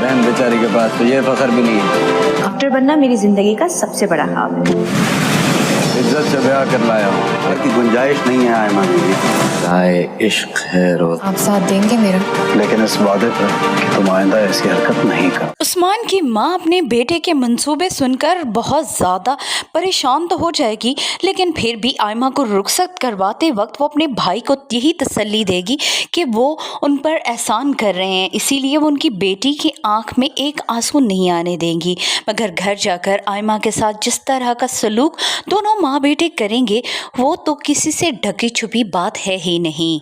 बहन बेचारी के पास तो ये फख्र भी नहीं है। डॉक्टर बनना मेरी जिंदगी का सबसे बड़ा ख्वाब है। इज्जत से ब्याह कर लाया हूँ, की गुंजाइश नहीं है आयमा दीदी। चाहे इश्क है रोज, आप साथ देंगे मेरा, लेकिन इस वादे पर कि तुम आइंदा ऐसी हरकत नहीं कर। उस्मान की माँ अपने बेटे के मंसूबे सुनकर बहुत ज़्यादा परेशान तो हो जाएगी, लेकिन फिर भी आयमा को रुखसत करवाते वक्त वो अपने भाई को यही तसल्ली देगी कि वो उन पर एहसान कर रहे हैं, इसीलिए वो उनकी बेटी की आंख में एक आंसू नहीं आने देंगी। मगर घर जाकर आयमा के साथ जिस तरह का सलूक दोनों माँ बेटे करेंगे वो तो किसी से ढकी छुपी बात है ही नहीं।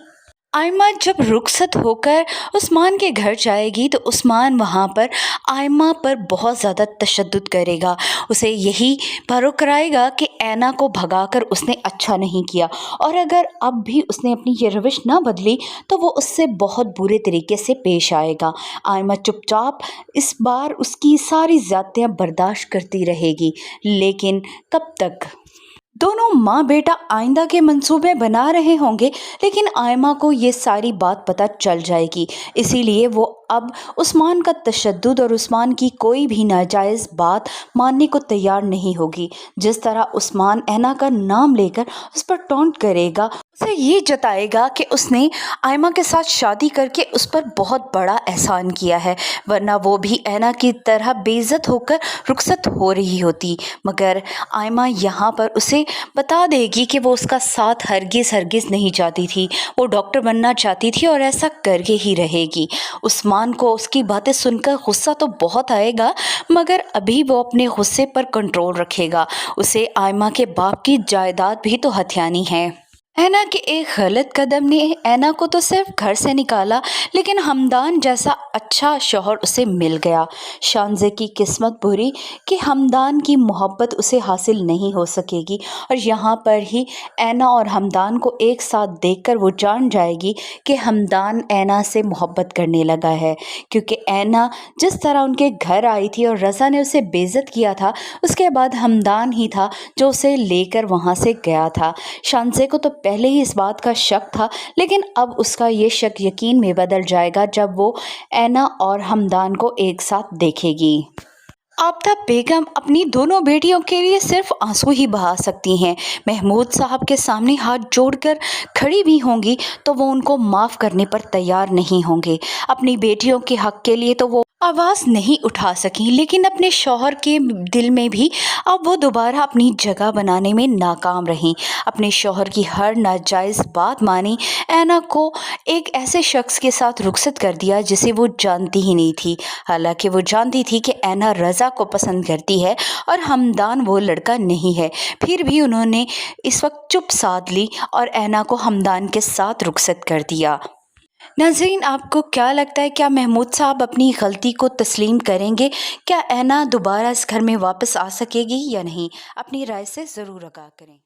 आयमा जब रुखसत होकर उस्मान के घर जाएगी तो उस्मान वहाँ पर आयमा पर बहुत ज़्यादा तशद्दुद करेगा, उसे यही भरों कराएगा कि ऐना को भगाकर उसने अच्छा नहीं किया, और अगर अब भी उसने अपनी ये रविश ना बदली तो वो उससे बहुत बुरे तरीके से पेश आएगा। आयमा चुपचाप इस बार उसकी सारी ज़्यादतियाँ बर्दाश्त करती रहेगी, लेकिन कब तक? दोनों माँ बेटा आइंदा के मंसूबे बना रहे होंगे, लेकिन आयमा को ये सारी बात पता चल जाएगी, इसीलिए वो अब उस्मान का तशद्दुद और उस्मान की कोई भी नाजायज़ बात मानने को तैयार नहीं होगी। जिस तरह उस्मान ऐना का नाम लेकर उस पर टॉन्ट करेगा, उसे ये जताएगा कि उसने आयमा के साथ शादी करके उस पर बहुत बड़ा एहसान किया है, वरना वो भी ऐना की तरह बेइज्जत होकर रुखसत हो रही होती। मगर आयमा यहाँ पर उसे बता देगी कि वो उसका साथ हरगिज़ नहीं चाहती थी, वो डॉक्टर बनना चाहती थी और ऐसा करके ही रहेगी। उस्मान को उसकी बातें सुनकर गुस्सा तो बहुत आएगा, मगर अभी वो अपने गुस्से पर कंट्रोल रखेगा। उसे आयमा के बाप की जायदाद भी तो हथियानी है। ऐना के एक गलत कदम ने ऐना को तो सिर्फ घर से निकाला, लेकिन हमदान जैसा अच्छा शौहर उसे मिल गया। शानज़े की किस्मत बुरी कि हमदान की मोहब्बत उसे हासिल नहीं हो सकेगी, और यहाँ पर ही ऐना और हमदान को एक साथ देखकर वो जान जाएगी कि हमदान ऐना से मोहब्बत करने लगा है, क्योंकि ऐना जिस तरह उनके घर आई थी और रज़ा ने उसे बेइज्जत किया था, उसके बाद हमदान ही था जो उसे लेकर वहाँ से गया था। शानज़े को तो पहले ही इस बात का शक था, लेकिन अब उसका ये शक यकीन में बदल जाएगा जब वो ऐना और हमदान को एक साथ देखेगी। आबिदा बेगम अपनी दोनों बेटियों के लिए सिर्फ आंसू ही बहा सकती हैं। महमूद साहब के सामने हाथ जोड़कर खड़ी भी होंगी तो वो उनको माफ़ करने पर तैयार नहीं होंगे। अपनी बेटियों के हक़ के लिए तो वो आवाज़ नहीं उठा सकी, लेकिन अपने शौहर के दिल में भी अब वो दोबारा अपनी जगह बनाने में नाकाम रहीं। अपने शौहर की हर नाजायज़ बात मानी, ऐना को एक ऐसे शख्स के साथ रुखसत कर दिया जिसे वो जानती ही नहीं थी। हालांकि वो जानती थी कि ऐना रज़ा को पसंद करती है और हमदान वो लड़का नहीं है, फिर भी उन्होंने इस वक्त चुप साध ली और ऐना को हमदान के साथ रुखसत कर दिया। नाज़रीन, आपको क्या लगता है, क्या महमूद साहब अपनी गलती को तस्लीम करेंगे? क्या ऐना दोबारा इस घर में वापस आ सकेगी या नहीं? अपनी राय से ज़रूर आगाह करें।